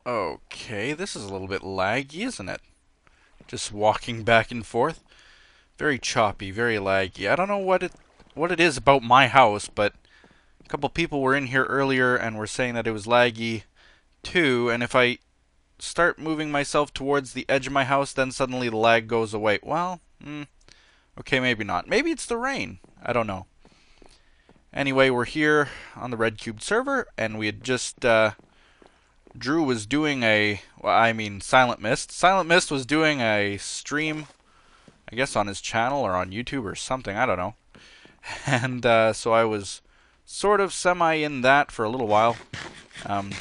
Okay, this is a little bit laggy, isn't it? Just walking back and forth. Very choppy, very laggy. I don't know what it is about my house, but a couple people were in here earlier and were saying that it was laggy too, and if I start moving myself towards the edge of my house, then suddenly the lag goes away. Well, okay, maybe not. Maybe it's the rain. I don't know. Anyway, we're here on the RedCubed server, and we had just Drew was doing Silent Mist. Silent Mist was doing a stream, I guess on his channel or on YouTube or something, I don't know. And so I was sort of semi in that for a little while.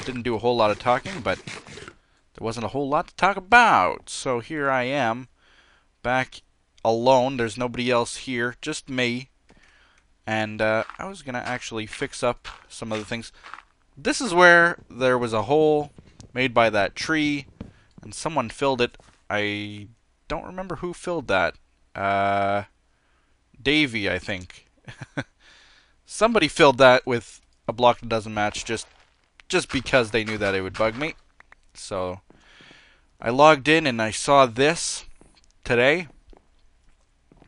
Didn't do a whole lot of talking, but there wasn't a whole lot to talk about. So here I am, back alone. There's nobody else here, just me. And I was going to actually fix up some of the things. This is where there was a hole made by that tree, and someone filled it. I don't remember who filled that. Davey, I think. Somebody filled that with a block that doesn't match just because they knew that it would bug me. So I logged in and I saw this today.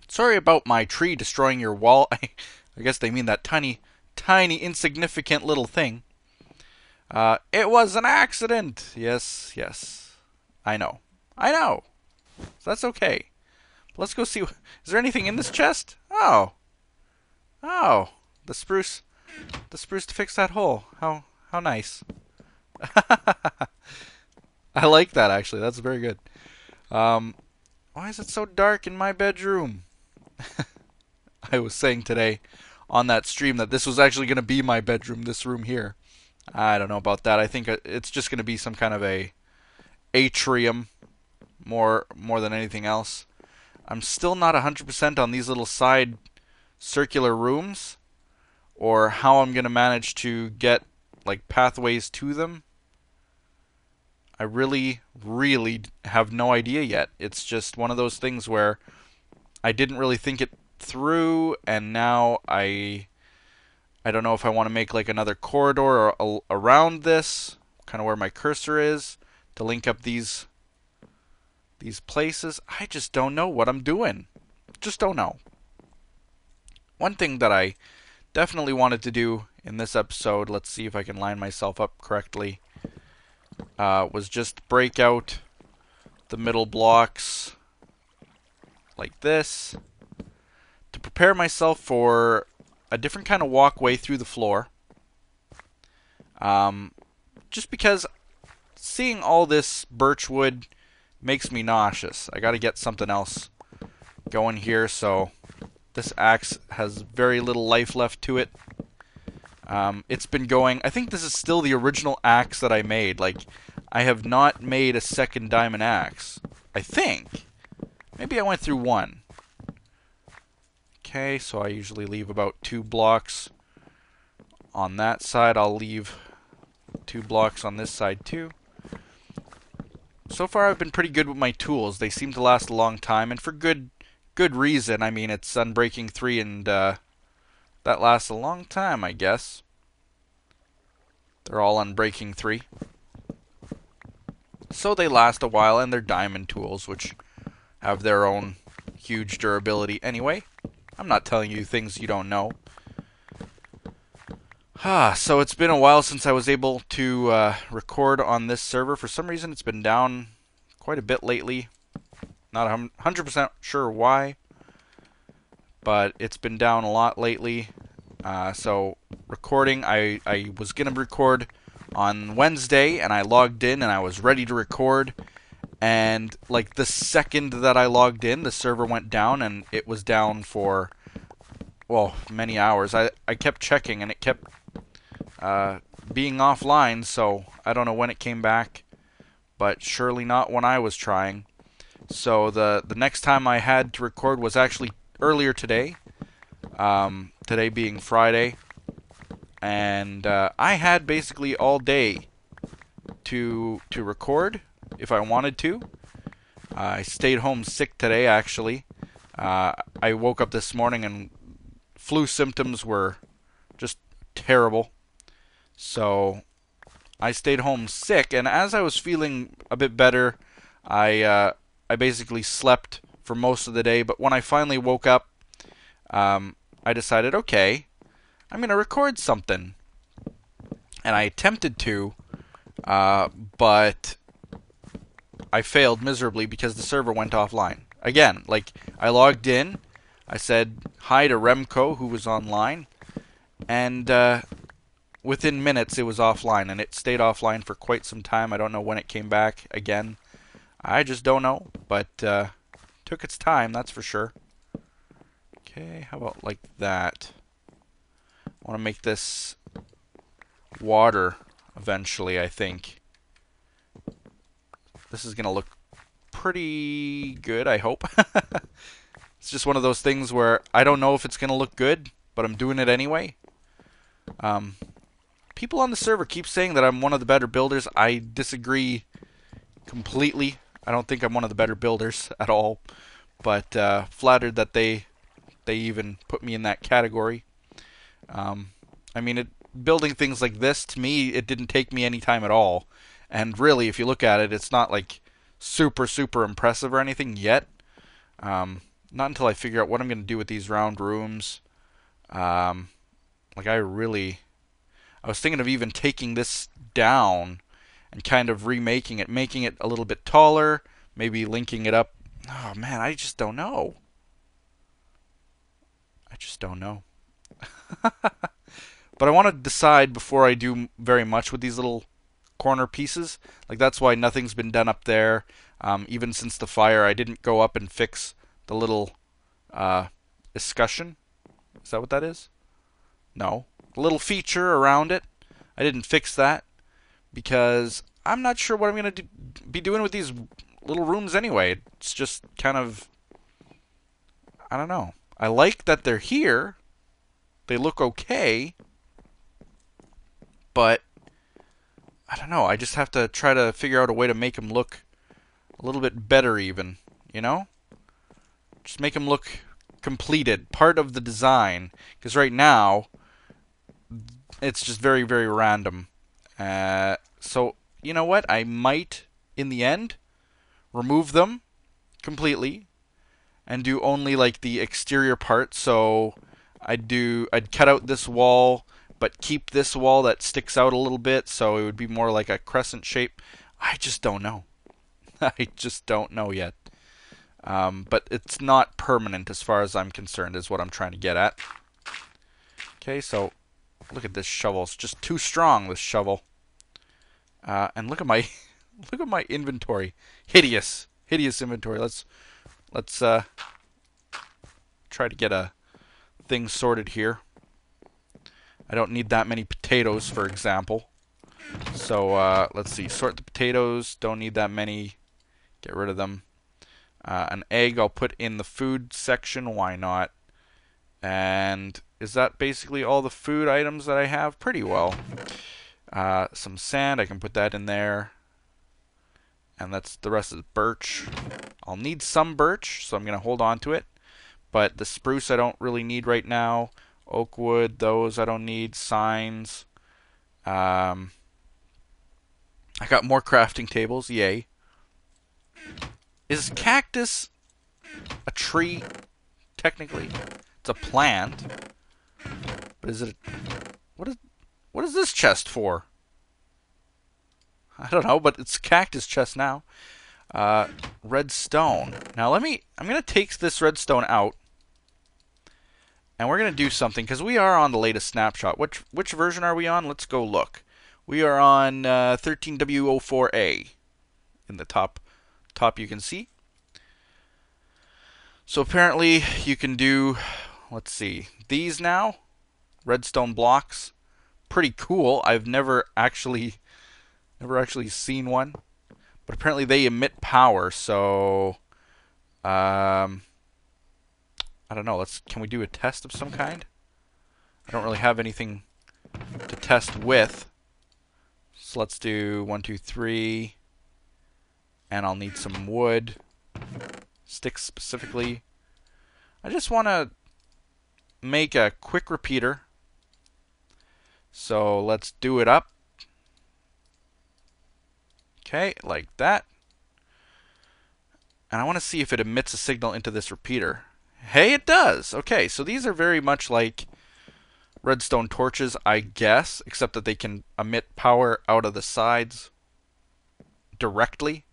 Sorry about my tree destroying your wall. I guess they mean that tiny, insignificant little thing. It was an accident. Yes, yes. I know. So that's okay. Let's go see. Is there anything in this chest? Oh. The spruce to fix that hole. How nice. I like that, actually. That's very good. Why is it so dark in my bedroom? I was saying today on that stream that this was actually going to be my bedroom, this room here. I don't know about that. I think it's just going to be some kind of a atrium more than anything else. I'm still not 100% on these little side circular rooms or how I'm going to manage to get like pathways to them. I really have no idea yet. It's just one of those things where I didn't really think it through, and now I don't know if I want to make like another corridor around this, kind of where my cursor is, to link up these places. I just don't know what I'm doing. Just don't know. One thing that I definitely wanted to do in this episode, let's see if I can line myself up correctly, was just break out the middle blocks like this to prepare myself for a different kind of walkway through the floor. Just because seeing all this birch wood makes me nauseous. I gotta get something else going here, so this axe has very little life left to it. It's been going, I think this is still the original axe that I made. Like, I have not made a second diamond axe. I think. Maybe I went through one. Okay, so I usually leave about 2 blocks on that side. I'll leave 2 blocks on this side too. So far I've been pretty good with my tools. They seem to last a long time, and for good reason. I mean, it's Unbreaking 3, and that lasts a long time, I guess. They're all Unbreaking 3. So they last a while, and they're diamond tools, which have their own huge durability anyway. I'm not telling you things you don't know. So it's been a while since I was able to record on this server. For some reason, it's been down quite a bit lately. Not 100% sure why, but it's been down a lot lately. So recording, I was going to record on Wednesday, and I logged in, and I was ready to record. And like the second that I logged in, the server went down, and it was down for, well, many hours. I kept checking, and it kept being offline, so I don't know when it came back, but surely not when I was trying. So the next time I had to record was actually earlier today, today being Friday, and I had basically all day to record if I wanted to. I stayed home sick today, actually. I woke up this morning and flu symptoms were just terrible. So I stayed home sick, and as I was feeling a bit better, I basically slept for most of the day. But when I finally woke up, I decided, okay, I'm gonna record something, and I attempted to, but I failed miserably because the server went offline again. Like, I logged in, I said hi to Remco, who was online, and within minutes it was offline, and it stayed offline for quite some time. I don't know when it came back again. I just don't know, but took its time, that's for sure. Okay, how about like that? I want to make this water eventually, I think. This is going to look pretty good, I hope. It's just one of those things where I don't know if it's going to look good, but I'm doing it anyway. People on the server keep saying that I'm one of the better builders. I disagree completely. I don't think I'm one of the better builders at all, but flattered that they even put me in that category. I mean, building things like this, to me, it didn't take me any time at all. And really, if you look at it, it's not like super, super impressive or anything yet. Not until I figure out what I'm going to do with these round rooms. Like, I was thinking of even taking this down and kind of remaking it, making it a little bit taller, maybe linking it up. Oh, man, I just don't know. I just don't know. But I want to decide before I do very much with these little corner pieces. Like, that's why nothing's been done up there. Even since the fire, I didn't go up and fix the little escutcheon. Is that what that is? No. The little feature around it. I didn't fix that because I'm not sure what I'm going to be doing with these little rooms anyway. It's just kind of, I don't know. I like that they're here. They look okay. But I don't know. I just have to try to figure out a way to make them look a little bit better even, you know? Just make them look completed, part of the design. Because right now, it's just very, very random. So, you know what? I might, in the end, remove them completely and do only like the exterior part. So I'd cut out this wall, but keep this wall that sticks out a little bit, so it would be more like a crescent shape. I just don't know. I just don't know yet. But it's not permanent as far as I'm concerned, is what I'm trying to get at. Okay, so look at this shovel. It's just too strong, this shovel. And look at my look at my inventory. Hideous, hideous inventory. Let's try to get a thing sorted here. I don't need that many potatoes, for example. So let's see. Sort the potatoes. Don't need that many. Get rid of them. An egg I'll put in the food section. Why not? And is that basically all the food items that I have? Pretty well. Some sand. I can put that in there. And that's the rest of the birch. I'll need some birch, so I'm going to hold on to it. But the spruce I don't really need right now. Oak wood, those I don't need. Signs. I got more crafting tables. Yay. Is cactus a tree? Technically, it's a plant. But is it? What is this chest for? I don't know, but it's a cactus chest now. Redstone. Now I'm gonna take this redstone out. And we're going to do something, because we are on the latest snapshot. Which version are we on? Let's go look. We are on 13W04A. In the top you can see. So apparently you can do, let's see, these now. Redstone blocks. Pretty cool. I've never actually seen one. But apparently they emit power, so I don't know. Can we do a test of some kind? I don't really have anything to test with. So let's do 1, 2, 3. And I'll need some wood. Sticks specifically. I just want to make a quick repeater. So let's do it up. Okay, like that. And I want to see if it emits a signal into this repeater. Hey, it does! Okay, so these are very much like redstone torches, I guess, except that they can emit power out of the sides directly.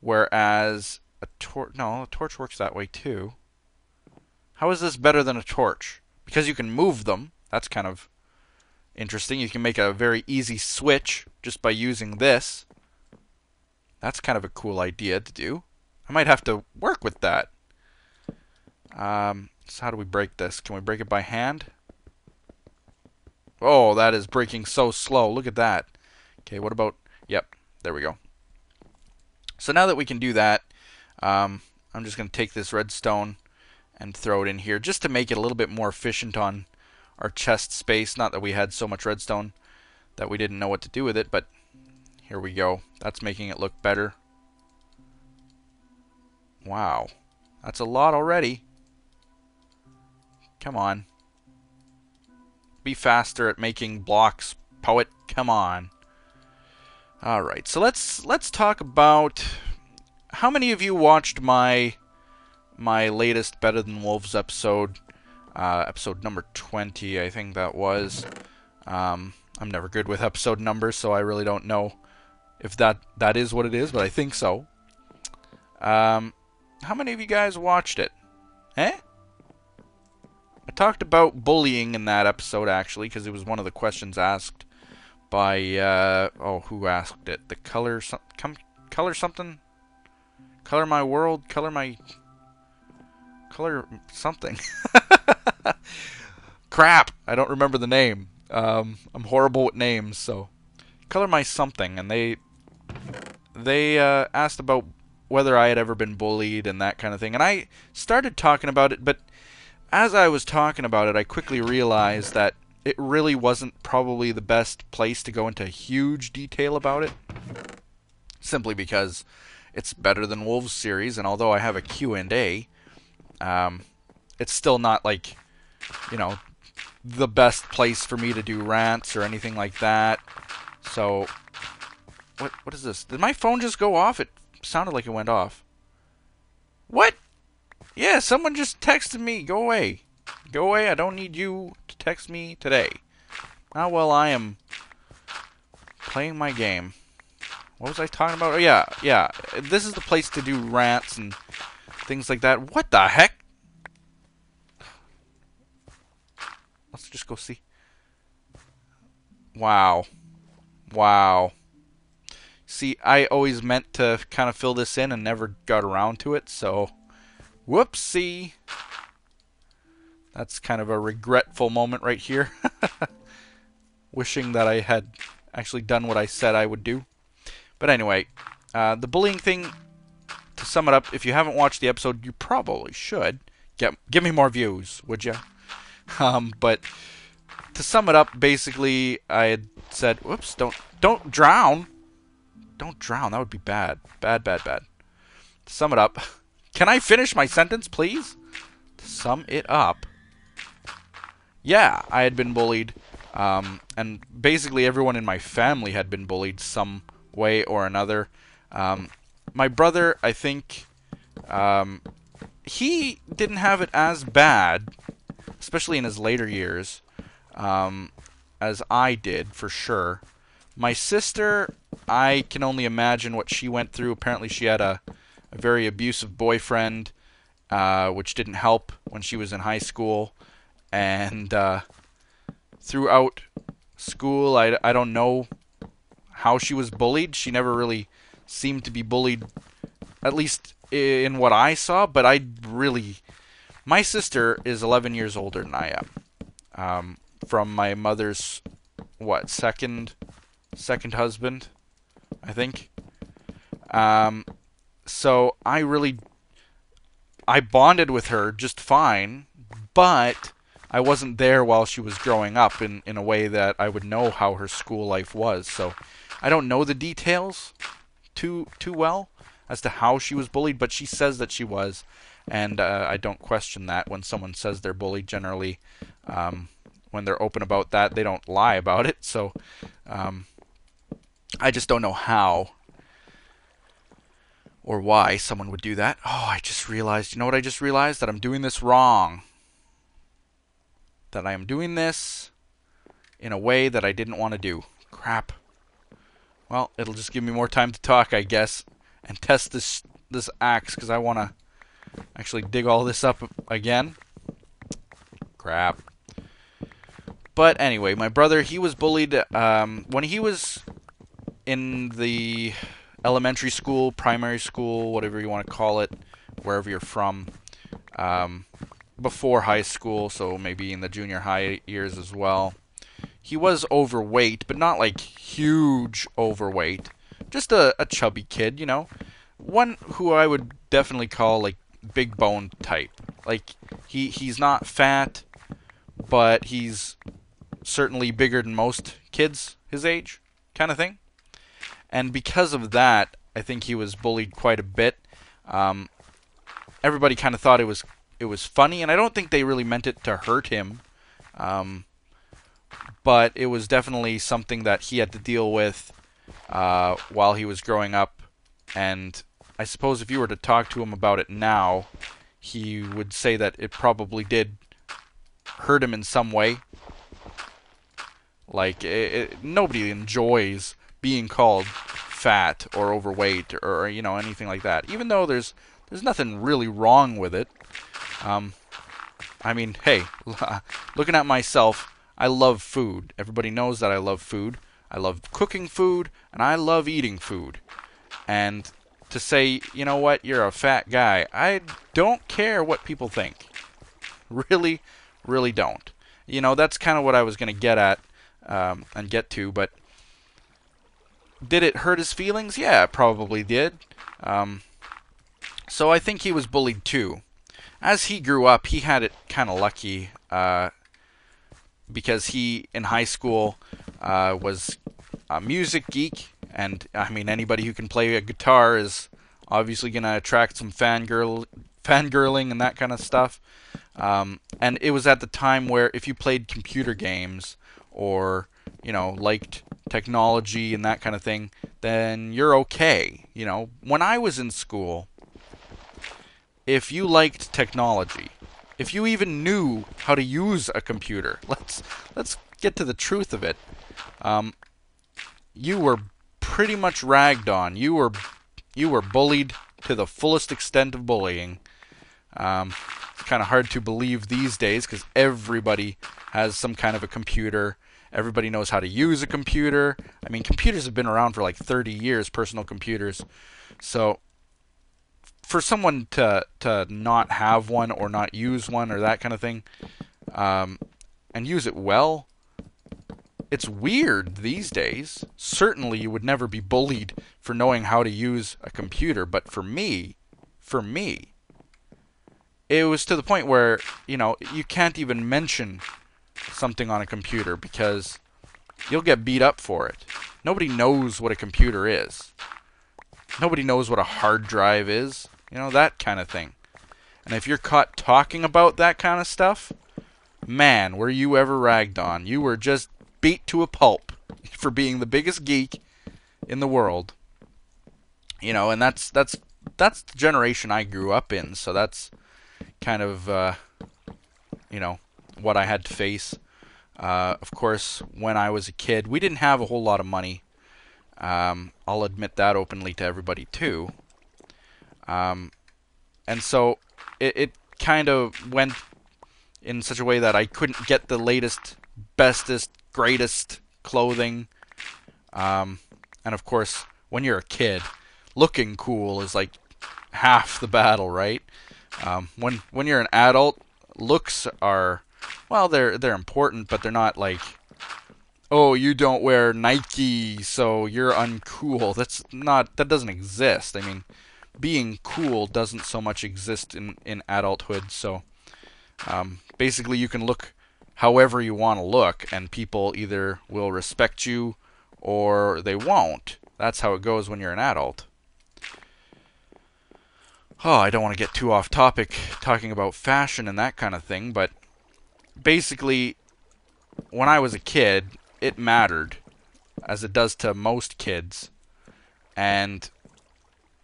Whereas a torch... No, a torch works that way too. How is this better than a torch? Because you can move them. That's kind of interesting. You can make a very easy switch just by using this. That's kind of a cool idea to do. I might have to work with that. So how do we break this? Can we break it by hand? Oh, that is breaking so slow. Look at that. Okay, what about... Yep, there we go. So now that we can do that, I'm just going to take this redstone and throw it in here just to make it a little bit more efficient on our chest space. Not that we had so much redstone that we didn't know what to do with it, but here we go. That's making it look better. Wow. That's a lot already. Come on. Be faster at making blocks, poet. Come on. Alright, so let's talk about... How many of you watched my latest Better Than Wolves episode? Episode number 20, I think that was. I'm never good with episode numbers, so I really don't know if that is what it is, but I think so. How many of you guys watched it? Eh? I talked about bullying in that episode, actually, because it was one of the questions asked by, who asked it? The color something? Color my world? Color something. Crap! I don't remember the name. I'm horrible with names, so... Color my something, and they asked about whether I had ever been bullied and that kind of thing. And I started talking about it, but as I was talking about it, I quickly realized that it really wasn't probably the best place to go into huge detail about it. Simply because it's Better Than Wolves series, and although I have a Q&A, it's still not like, you know, the best place for me to do rants or anything like that. So, what is this? Did my phone just go off? It sounded like it went off. What? Yeah, someone just texted me. Go away. Go away. I don't need you to text me today. Not while I am playing my game. What was I talking about? Oh, yeah. This is the place to do rants and things like that. What the heck? Let's just go see. Wow. See, I always meant to kind of fill this in and never got around to it, so... Whoopsie! That's kind of a regretful moment right here. Wishing that I had actually done what I said I would do. But anyway, the bullying thing, to sum it up, if you haven't watched the episode, you probably should. Give me more views, would you? But to sum it up, basically, I had said, whoops, don't drown. Don't drown, that would be bad. Bad. To sum it up, can I finish my sentence, please? To sum it up, yeah, I had been bullied, and basically everyone in my family had been bullied some way or another. My brother, I think, he didn't have it as bad, especially in his later years, as I did, for sure. My sister, I can only imagine what she went through. Apparently she had a very abusive boyfriend, which didn't help when she was in high school. And throughout school, I don't know how she was bullied. She never really seemed to be bullied, at least in what I saw. But my sister is 11 years older than I am. From my mother's, second husband, I think. So I bonded with her just fine, but I wasn't there while she was growing up in a way that I would know how her school life was. So I don't know the details too well as to how she was bullied, but she says that she was, and I don't question that. When someone says they're bullied, generally, when they're open about that, they don't lie about it. So I just don't know how or why someone would do that. Oh, I just realized, you know what I just realized? That I'm doing this wrong. That I am doing this in a way that I didn't want to do. Crap. Well, it'll just give me more time to talk, I guess, and test this axe, because I want to actually dig all this up again. Crap. But anyway, my brother, he was bullied when he was in the elementary school, primary school, whatever you want to call it, wherever you're from, before high school, so maybe in the junior high years as well. He was overweight, but not like huge overweight. Just a chubby kid, you know. One who I would definitely call like big bone type. Like he's not fat, but he's certainly bigger than most kids his age, kind of thing. And because of that, I think he was bullied quite a bit. Everybody kind of thought it was funny, and I don't think they really meant it to hurt him. But it was definitely something that he had to deal with while he was growing up. And I suppose if you were to talk to him about it now, he would say that it probably did hurt him in some way. Like, nobody enjoys being called fat or overweight or you know, anything like that. Even though there's nothing really wrong with it. I mean, hey, looking at myself, I love food. Everybody knows that I love food. I love cooking food, and I love eating food. And to say, you know what, you're a fat guy, I don't care what people think. Really, really don't. You know, that's kind of what I was going to get at and get to, but did it hurt his feelings? Yeah, it probably did. So I think he was bullied too. As he grew up, he had it kind of lucky because he, in high school, was a music geek. And, I mean, anybody who can play a guitar is obviously going to attract some fangirling and that kind of stuff. And it was at the time where if you played computer games or, you know, liked technology and that kind of thing, then you're okay. You know, when I was in school, if you liked technology, if you even knew how to use a computer, let's get to the truth of it. You were pretty much ragged on. You were bullied to the fullest extent of bullying. It's kind of hard to believe these days because everybody has some kind of a computer. Everybody knows how to use a computer. I mean, computers have been around for like 30 years, personal computers. So for someone to not have one or not use one or that kind of thing, and use it well, it's weird these days. Certainly you would never be bullied for knowing how to use a computer, but for me, it was to the point where, you know, you can't even mention something on a computer because you'll get beat up for it. Nobody knows what a computer is. Nobody knows what a hard drive is. You know, that kind of thing. And if you're caught talking about that kind of stuff, man, were you ever ragged on. You were just beat to a pulp for being the biggest geek in the world. You know, and that's the generation I grew up in, so that's kind of, you know, what I had to face. Of course, when I was a kid, we didn't have a whole lot of money. I'll admit that openly to everybody, too. And so it kind of went in such a way that I couldn't get the latest, bestest, greatest clothing. And of course, when you're a kid, looking cool is like half the battle, right? When you're an adult, looks are, well, they're important, but they're not like, oh, you don't wear Nike, so you're uncool. That doesn't exist. I mean, being cool doesn't so much exist in adulthood. So basically, you can look however you want to look, and people either will respect you or they won't. That's how it goes when you're an adult. Oh, I don't want to get too off topic talking about fashion and that kind of thing, but basically, when I was a kid, it mattered, as it does to most kids. And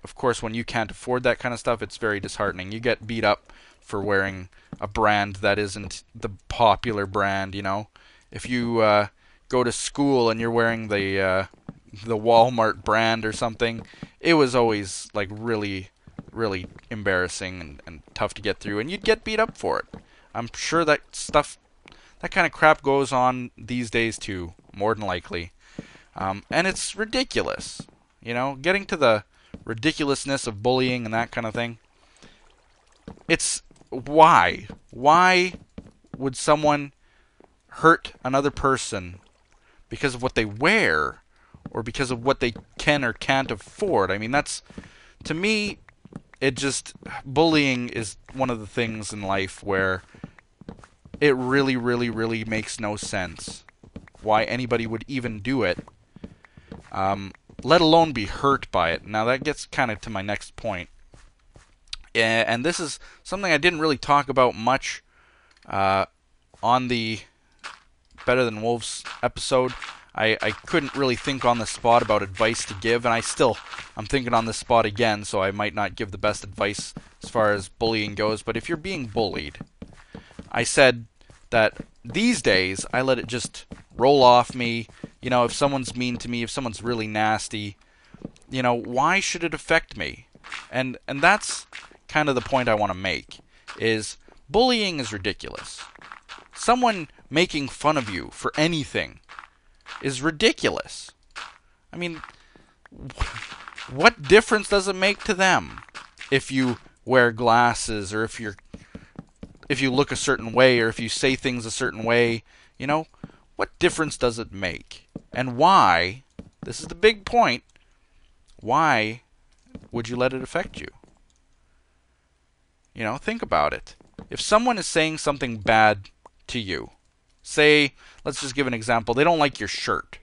of course, when you can't afford that kind of stuff, it's very disheartening. You get beat up for wearing a brand that isn't the popular brand, you know. If you go to school and you're wearing the Walmart brand or something, it was always like really, really embarrassing and tough to get through, and you'd get beat up for it. I'm sure that stuff, that kind of crap goes on these days too, more than likely. And it's ridiculous. You know, getting to the ridiculousness of bullying and that kind of thing. It's why? Why would someone hurt another person because of what they wear or because of what they can or can't afford? I mean, that's, to me, it just, bullying is one of the things in life where it really, really, really makes no sense why anybody would even do it, let alone be hurt by it. Now that gets kind of to my next point. And this is something I didn't really talk about much on the Better Than Wolves episode. I couldn't really think on the spot about advice to give, and I'm thinking on the spot again, so I might not give the best advice as far as bullying goes. But if you're being bullied, I said that these days I let it just roll off me. You know, if someone's mean to me, if someone's really nasty, you know, why should it affect me? And that's kind of the point I want to make, is bullying is ridiculous. Someone making fun of you for anything is ridiculous. I mean, what difference does it make to them if you wear glasses, or if you look a certain way, or if you say things a certain way? You know, what difference does it make? And why, this is the big point, why would you let it affect you? You know, think about it. If someone is saying something bad to you, say, let's just give an example, they don't like your shirt,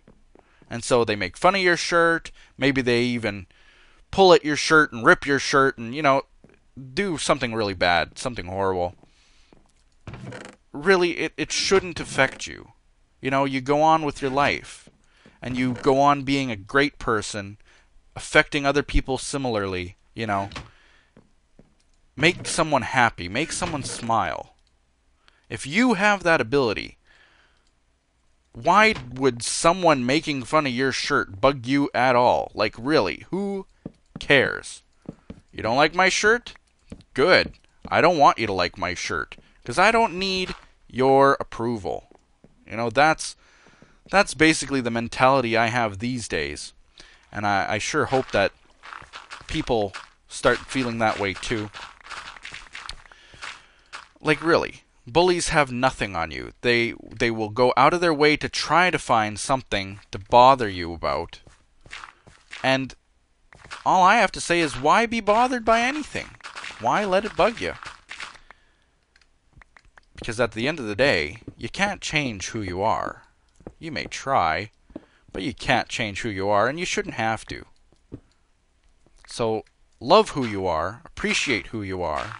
and so they make fun of your shirt, maybe they even pull at your shirt and rip your shirt and, you know, do something really bad, something horrible. Really, it shouldn't affect you. You know, you go on with your life, and you go on being a great person, affecting other people similarly, you know. Make someone happy, make someone smile. If you have that ability, why would someone making fun of your shirt bug you at all? Like, really, who cares? You don't like my shirt? Good. I don't want you to like my shirt, because I don't need your approval. You know, that's basically the mentality I have these days. And I sure hope that people start feeling that way too. Like, really, bullies have nothing on you. They will go out of their way to try to find something to bother you about. And all I have to say is, why be bothered by anything? Why let it bug you? Because at the end of the day, you can't change who you are. You may try, but you can't change who you are, and you shouldn't have to. So, love who you are, appreciate who you are.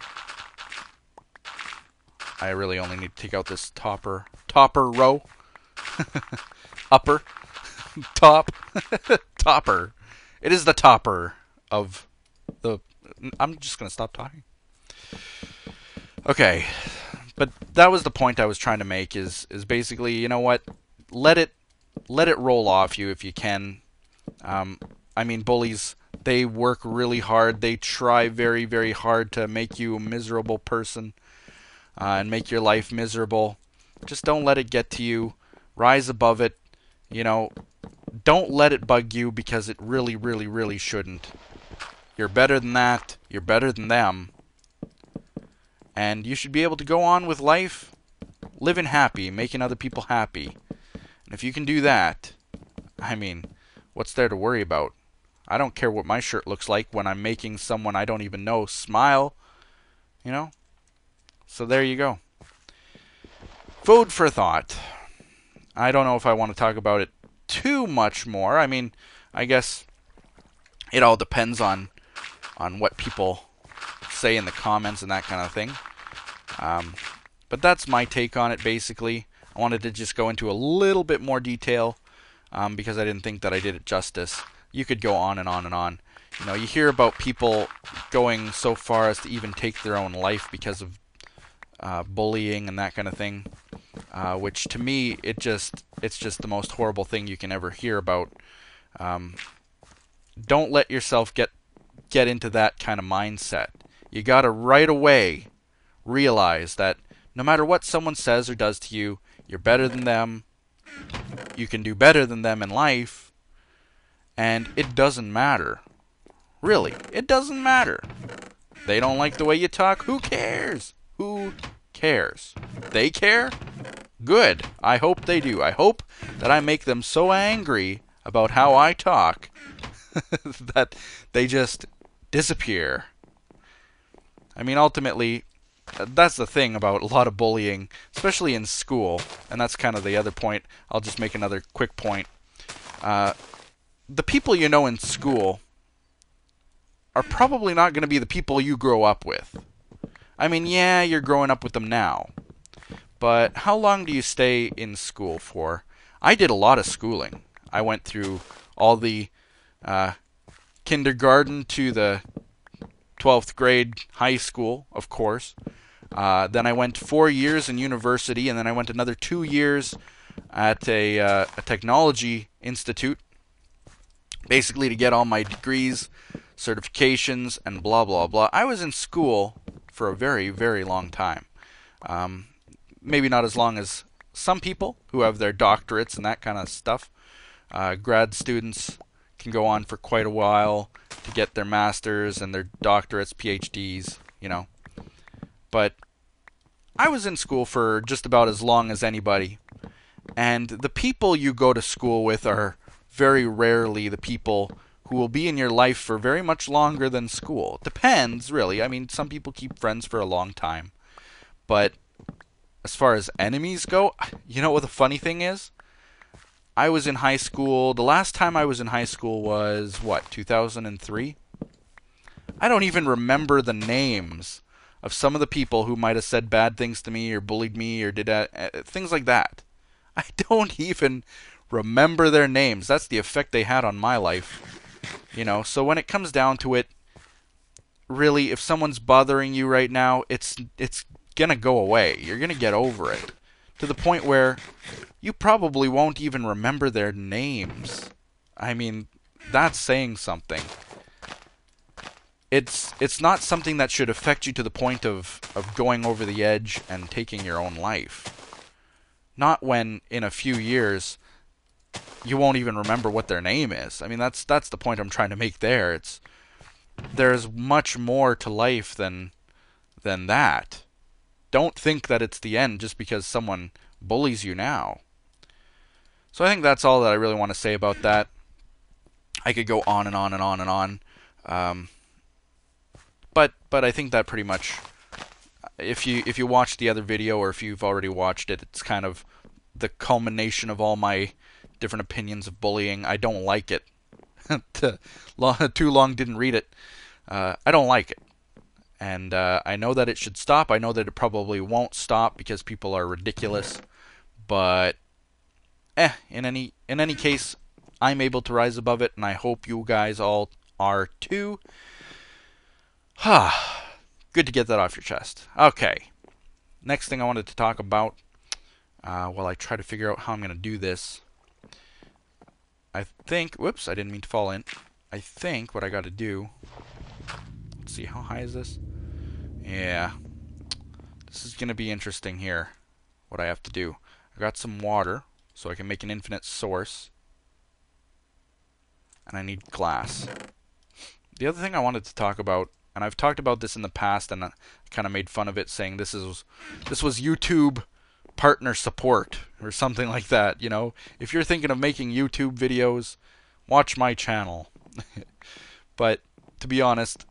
I really only need to take out this topper row. Upper. Top. Topper. It is the topper of the... I'm just going to stop talking. Okay. But that was the point I was trying to make, is basically, you know what? Let it roll off you if you can. I mean, bullies, they work really hard. They try very, very hard to make you a miserable person. And make your life miserable. Just don't let it get to you. Rise above it. You know, don't let it bug you, because it really, really, really shouldn't. You're better than that. You're better than them. And you should be able to go on with life, living happy, making other people happy. And if you can do that, I mean, what's there to worry about? I don't care what my shirt looks like when I'm making someone I don't even know smile. You know? So there you go. Food for thought. I don't know if I want to talk about it too much more. I mean, I guess it all depends on what people say in the comments and that kind of thing. But that's my take on it, basically. I wanted to just go into a little bit more detail because I didn't think that I did it justice. You could go on and on and on. You know, you hear about people going so far as to even take their own life because of bullying and that kind of thing. Which to me, it's just the most horrible thing you can ever hear about. Um, don't let yourself get into that kind of mindset. You gotta right away realize that no matter what someone says or does to you, you're better than them. You can do better than them in life, and it doesn't matter. Really, it doesn't matter. They don't like the way you talk. Who cares? Who cares? They care? Good. I hope they do. I hope that I make them so angry about how I talk that they just disappear. I mean, ultimately, that's the thing about a lot of bullying, especially in school, and that's kind of the other point. I'll just make another quick point. The people you know in school are probably not going to be the people you grow up with. I mean, yeah, you're growing up with them now, but how long do you stay in school for? I did a lot of schooling. I went through all the kindergarten to the 12th grade high school, of course. Then I went 4 years in university, and then I went another 2 years at a technology institute, basically to get all my degrees, certifications, and blah, blah, blah. I was in school for a very, very long time. Maybe not as long as some people who have their doctorates and that kind of stuff. Grad students can go on for quite a while to get their masters and their doctorates, PhDs, you know. But I was in school for just about as long as anybody. And the people you go to school with are very rarely the people who will be in your life for very much longer than school. Depends, really. I mean, some people keep friends for a long time. But as far as enemies go, you know what the funny thing is? I was in high school. The last time I was in high school was, what, 2003? I don't even remember the names of some of the people who might have said bad things to me or bullied me or did things like that. I don't even remember their names. That's the effect they had on my life. You know, so when it comes down to it, really, if someone's bothering you right now, it's gonna go away. You're gonna get over it. To the point where you probably won't even remember their names. I mean, that's saying something. It's not something that should affect you to the point of going over the edge and taking your own life. Not when, in a few years, you won't even remember what their name is. I mean, that's the point I'm trying to make there. There's much more to life than that. Don't think that it's the end just because someone bullies you now. So I think that's all that I really want to say about that. I could go on and on and on and on. But I think that pretty much, if you watch the other video or if you've already watched it, it's kind of the culmination of all my different opinions of bullying. I don't like it. Too long didn't read it. I don't like it. And I know that it should stop. I know that it probably won't stop because people are ridiculous. But in any case, I'm able to rise above it, and I hope you guys all are too. Good to get that off your chest. Okay. Next thing I wanted to talk about, while I try to figure out how I'm going to do this. I think, whoops, I didn't mean to fall in. I think what I got to do, let's see, how high is this? Yeah. This is going to be interesting here, what I have to do. I got some water, so I can make an infinite source. And I need glass. The other thing I wanted to talk about, and I've talked about this in the past, and I kind of made fun of it, saying this was YouTube partner support, or something like that, you know? If you're thinking of making YouTube videos, watch my channel. But, to be honest,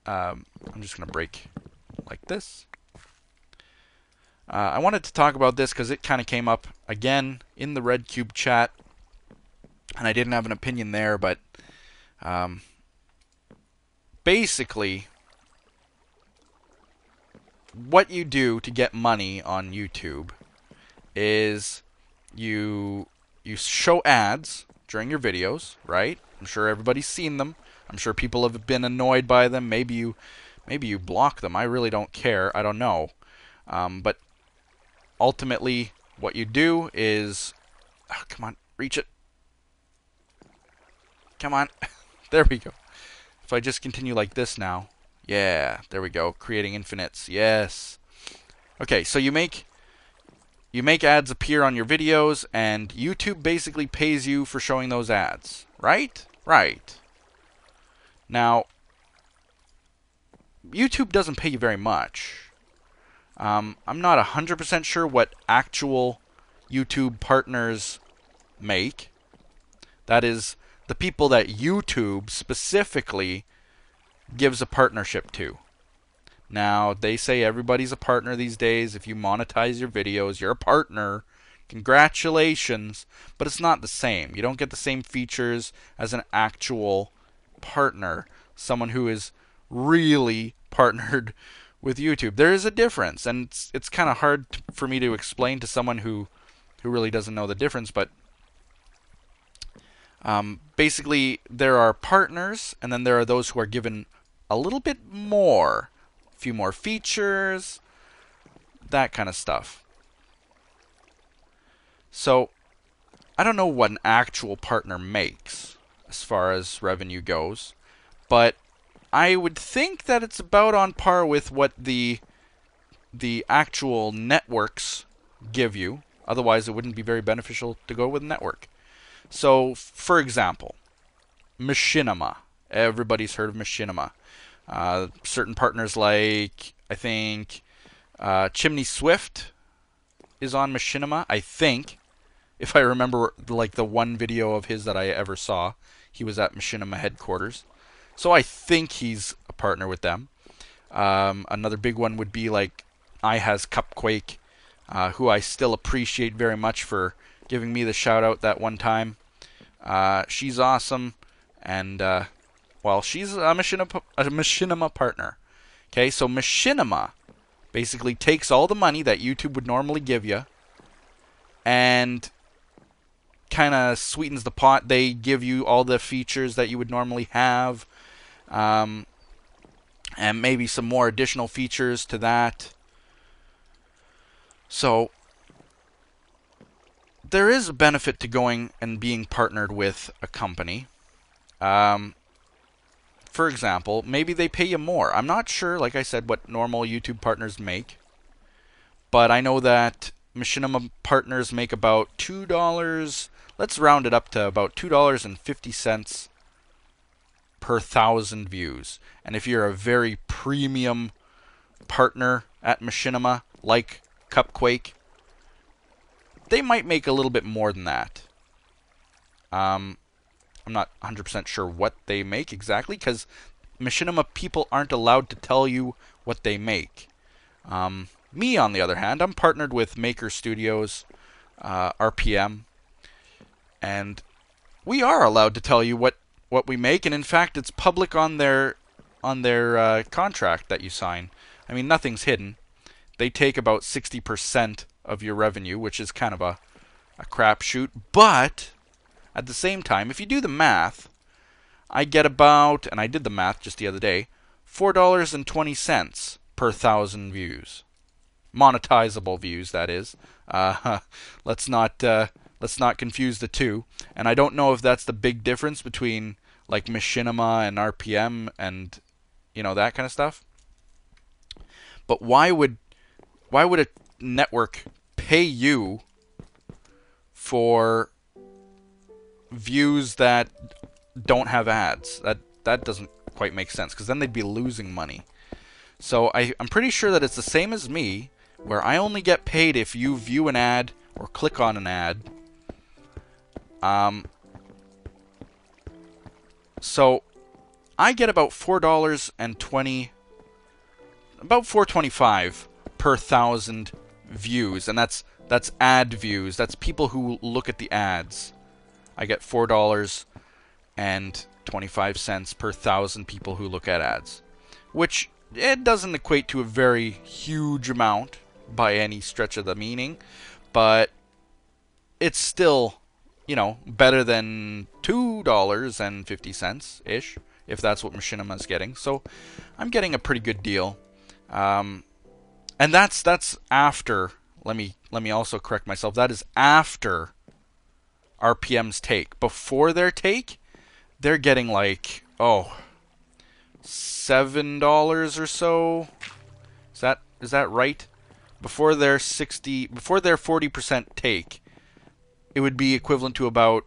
I'm just going to break like this. I wanted to talk about this because it kind of came up again in the RedCubed chat, and I didn't have an opinion there, but basically, what you do to get money on YouTube is you show ads during your videos, right? I'm sure everybody's seen them. I'm sure people have been annoyed by them. Maybe you block them. I really don't care. I don't know. But ultimately, what you do is, oh, come on, reach it. Come on. There we go. If I just continue like this now, yeah, there we go. Creating infinites. Yes. Okay, so you make ads appear on your videos, and YouTube basically pays you for showing those ads, right? Right. Now, YouTube doesn't pay you very much. I'm not 100% sure what actual YouTube partners make. That is, the people that YouTube specifically gives a partnership to. Now, they say everybody's a partner these days. If you monetize your videos, you're a partner. Congratulations. But it's not the same. You don't get the same features as an actual partner. Someone who is really partnered with YouTube. There is a difference, and it's kind of hard for me to explain to someone who really doesn't know the difference, but basically there are partners, and then there are those who are given a little bit more, a few more features, that kind of stuff. So I don't know what an actual partner makes as far as revenue goes, but I would think that it's about on par with what the actual networks give you. Otherwise, it wouldn't be very beneficial to go with a network. So, for example, Machinima. Everybody's heard of Machinima. Certain partners like, I think, Chimney Swift is on Machinima, I think. If I remember, like, the one video of his that I ever saw, he was at Machinima headquarters. So I think he's a partner with them. Another big one would be like iHas Cupquake, who I still appreciate very much for giving me the shout out that one time. She's awesome, and well, she's a Machinima partner. Okay, so Machinima basically takes all the money that YouTube would normally give you and kind of sweetens the pot. They give you all the features that you would normally have, and maybe some more additional features to that. So there is a benefit to going and being partnered with a company. For example, maybe they pay you more. I'm not sure, like I said, what normal YouTube partners make, but I know that Machinima partners make about $2. Let's round it up to about $2.50 per 1,000 views. And if you're a very premium partner at Machinima, like Cupquake, they might make a little bit more than that. I'm not 100% sure what they make exactly, because Machinima people aren't allowed to tell you what they make. Me, on the other hand, I'm partnered with Maker Studios, RPM, and we are allowed to tell you what we make, and in fact, it's public on their contract that you sign. I mean, nothing's hidden. They take about 60% of your revenue, which is kind of a crapshoot, but at the same time, if you do the math, I get about, and I did the math just the other day, $4.20 per 1,000 views. Monetizable views, that is. Let's not confuse the two. And I don't know if that's the big difference between like Machinima and RPM and that kind of stuff. But why would a network pay you for views that don't have ads? That doesn't quite make sense, because then they'd be losing money. So I'm pretty sure that it's the same as me, where I only get paid if you view an ad or click on an ad. So I get about about $4.25 per 1,000 views, and that's ad views. That's people who look at the ads. I get $4.25 per 1,000 people who look at ads, which it doesn't equate to a very huge amount by any stretch of the meaning, but it's still, better than $2.50-ish, if that's what Machinima's getting. So I'm getting a pretty good deal. And that's after. Let me also correct myself. That is after RPM's take. Before their take, they're getting like $7 or so. Is that right? Before their 40% take, it would be equivalent to about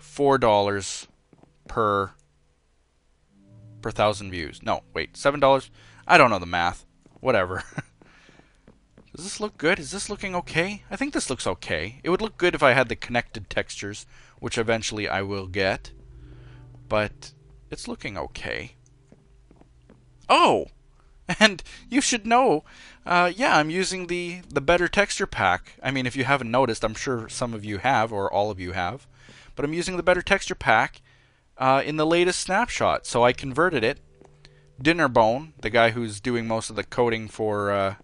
$4 per 1,000 views. No, wait, $7. I don't know the math. Whatever. Does this look good? Is this looking okay? I think this looks okay. It would look good if I had the connected textures, which eventually I will get. But it's looking okay. Oh! And you should know, yeah, I'm using the better texture pack. I mean, if you haven't noticed, I'm sure some of you have, or all of you have. But I'm using the better texture pack in the latest snapshot. So I converted it. Dinnerbone, the guy who's doing most of the coding for...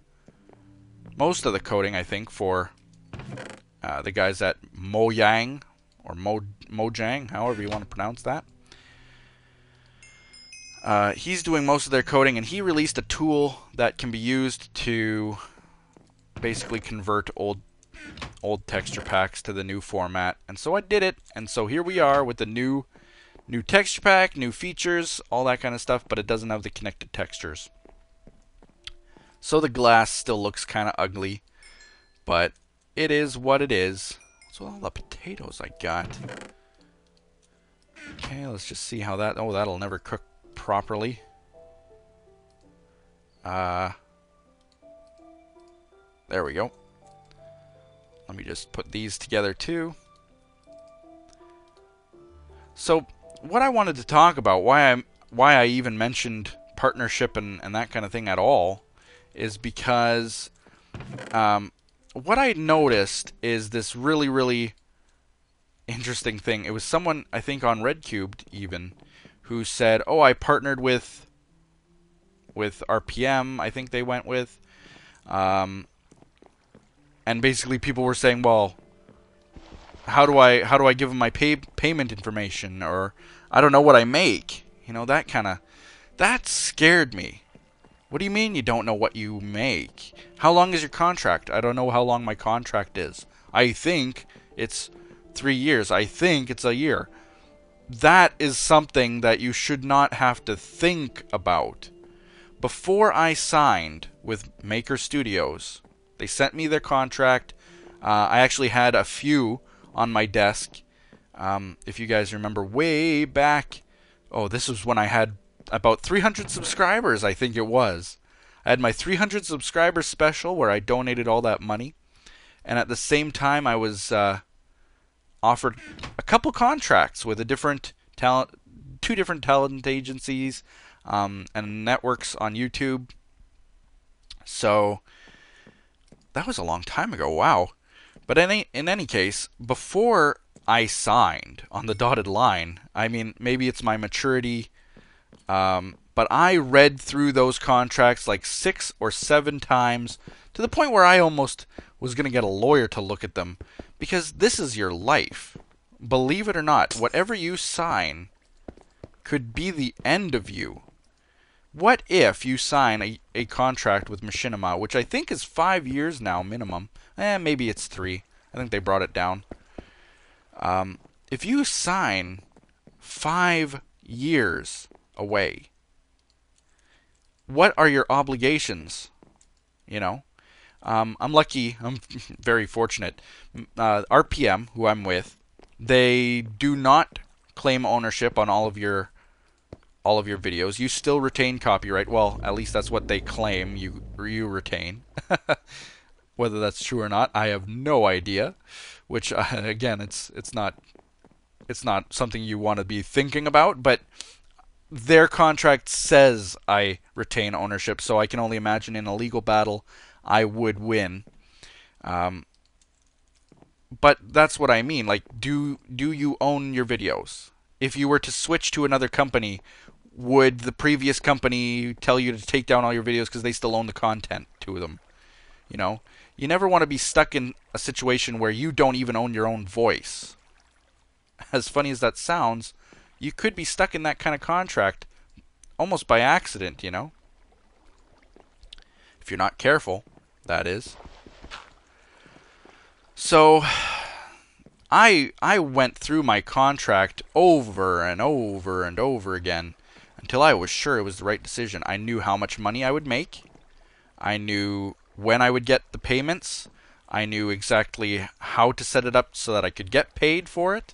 I think, for the guys at Mojang, or Mojang, however you want to pronounce that. He's doing most of their coding, and he released a tool that can be used to basically convert old texture packs to the new format. And so I did it, and so here we are with the new texture pack, new features, all that kind of stuff, but it doesn't have the connected textures. So the glass still looks kind of ugly, but it is what it is. What's with all the potatoes I got? Okay, let's just see how that... Oh, that'll never cook properly. There we go. Let me just put these together too. So, what I wanted to talk about, why I even mentioned partnership and that kind of thing at all, is because what I noticed is this really, really interesting thing. It was someone, I think on RedCubed even, who said, oh, I partnered with RPM, I think they went with. And basically people were saying, well, how do I give them my payment information? Or I don't know what I make. You know, that scared me. What do you mean you don't know what you make? How long is your contract? I don't know how long my contract is. I think it's 3 years. I think it's a year. That is something that you should not have to think about. Before I signed with Maker Studios, they sent me their contract. I actually had a few on my desk. If you guys remember way back, this was when I had about 300 subscribers, I think it was. I had my 300 subscribers special where I donated all that money. And at the same time, I was offered a couple contracts with two different talent agencies and networks on YouTube. So that was a long time ago. Wow. But in any case, before I signed on the dotted line, I mean, maybe it's my maturity, but I read through those contracts like 6 or 7 times to the point where I almost was going to get a lawyer to look at them, because this is your life. Believe it or not, whatever you sign could be the end of you. What if you sign a contract with Machinima, which I think is 5 years now minimum? Maybe it's 3. I think they brought it down. If you sign 5 years away, what are your obligations? You know, I'm lucky. I'm very fortunate. RPM, who I'm with, they do not claim ownership on all of your videos. You still retain copyright. Well, at least that's what they claim you retain. Whether that's true or not, I have no idea. Which again, it's not something you want to be thinking about, but their contract says I retain ownership, so I can only imagine in a legal battle I would win. But that's what I mean. Like, do you own your videos? If you were to switch to another company, would the previous company tell you to take down all your videos because they still own the content to them? You know, you never want to be stuck in a situation where you don't even own your own voice. As funny as that sounds, You could be stuck in that kind of contract almost by accident, you know? If you're not careful, that is. So, I went through my contract over and over and over again until I was sure it was the right decision. I knew how much money I would make. I knew when I would get the payments. I knew exactly how to set it up so that I could get paid for it.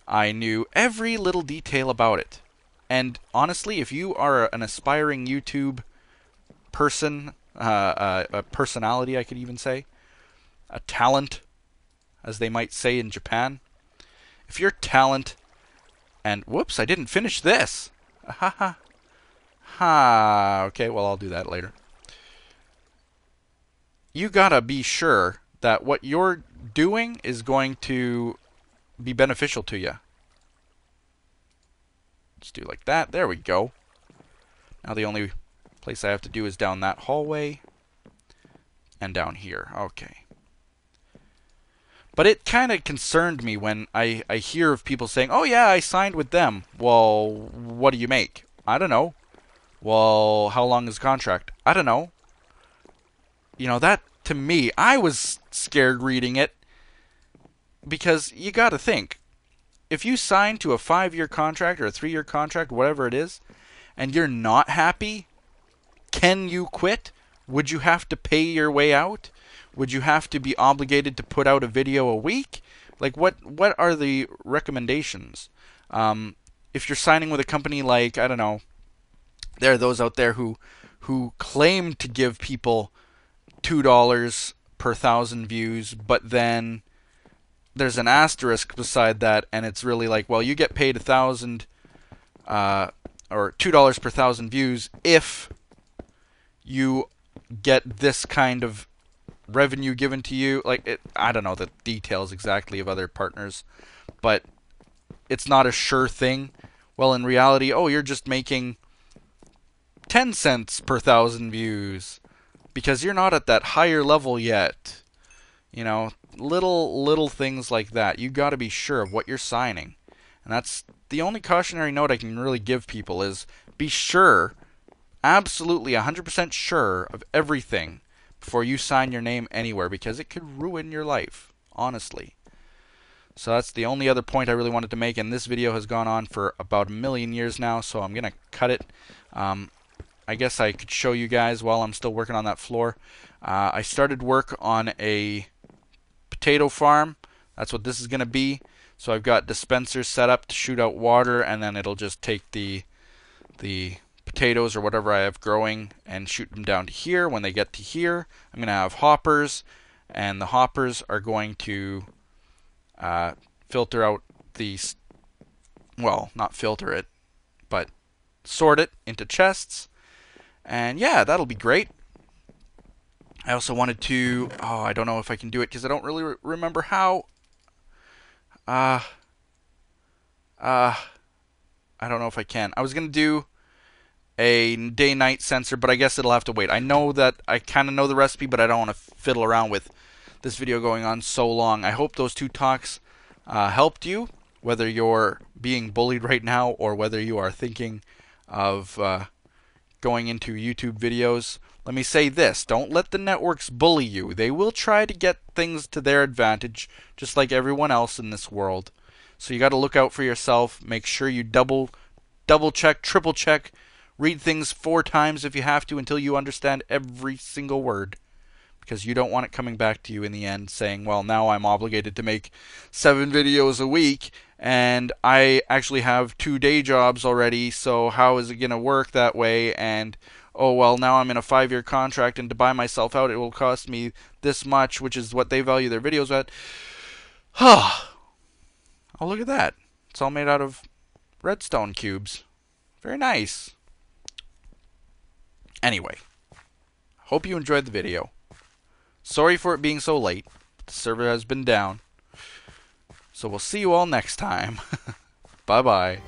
I knew every little detail about it. And honestly, if you are an aspiring YouTube person, a personality, I could even say, a talent, as they might say in Japan, if you're talent, and whoops, I didn't finish this. Ha ha ha. Okay, well, I'll do that later. You gotta be sure that what you're doing is going to be beneficial to you. Just do like that. There we go. Now the only place I have to do is down that hallway and down here. Okay. But it kind of concerned me when I hear of people saying, oh yeah, I signed with them. Well, what do you make? I don't know. Well, how long is the contract? I don't know. You know, that, to me, I was scared reading it. Because you gotta think, if you sign to a 5-year contract or a 3-year contract, whatever it is, and you're not happy, can you quit? Would you have to pay your way out? Would you have to be obligated to put out a video a week? Like, what are the recommendations? If you're signing with a company like, I don't know, there are those out there who claim to give people $2 per 1,000 views, but then there's an asterisk beside that, and it's really like, well, you get paid 1,000 or $2 per 1,000 views if you get this kind of revenue given to you. Like, I don't know the details exactly of other partners, but it's not a sure thing. Well, in reality, oh, you're just making 10 cents per 1,000 views because you're not at that higher level yet. You know, little things like that. You got to be sure of what you're signing. And that's the only cautionary note I can really give people is be sure, absolutely 100% sure of everything before you sign your name anywhere, because it could ruin your life, honestly. So that's the only other point I really wanted to make, and this video has gone on for about 1,000,000 years now, so I'm going to cut it. I guess I could show you guys while I'm still working on that floor. I started work on a potato farm. That's what this is going to be. So I've got dispensers set up to shoot out water, and then it'll just take the potatoes or whatever I have growing and shoot them down to here. When they get to here, I'm going to have hoppers, and the hoppers are going to filter out these, well, not filter it, but sort it into chests. And yeah, that'll be great. I also wanted to, oh, I don't know if I can do it because I don't really remember how. I don't know if I can. I was going to do a day-night sensor, but I guess it'll have to wait. I know that I kind of know the recipe, but I don't want to fiddle around with this video going on so long. I hope those 2 talks helped you, whether you're being bullied right now or whether you are thinking of going into YouTube videos. Let me say this, don't let the networks bully you. They will try to get things to their advantage, just like everyone else in this world. So you got to look out for yourself. Make sure you double check, triple check, read things 4 times if you have to until you understand every single word. Because you don't want it coming back to you in the end saying, well, now I'm obligated to make 7 videos a week, and I actually have 2 day jobs already, so how is it going to work that way? And oh, well, now I'm in a 5-year contract, and to buy myself out, it will cost me this much, which is what they value their videos at. Oh, look at that. It's all made out of redstone cubes. Very nice. Anyway, hope you enjoyed the video. Sorry for it being so late. The server has been down. So we'll see you all next time. Bye-bye.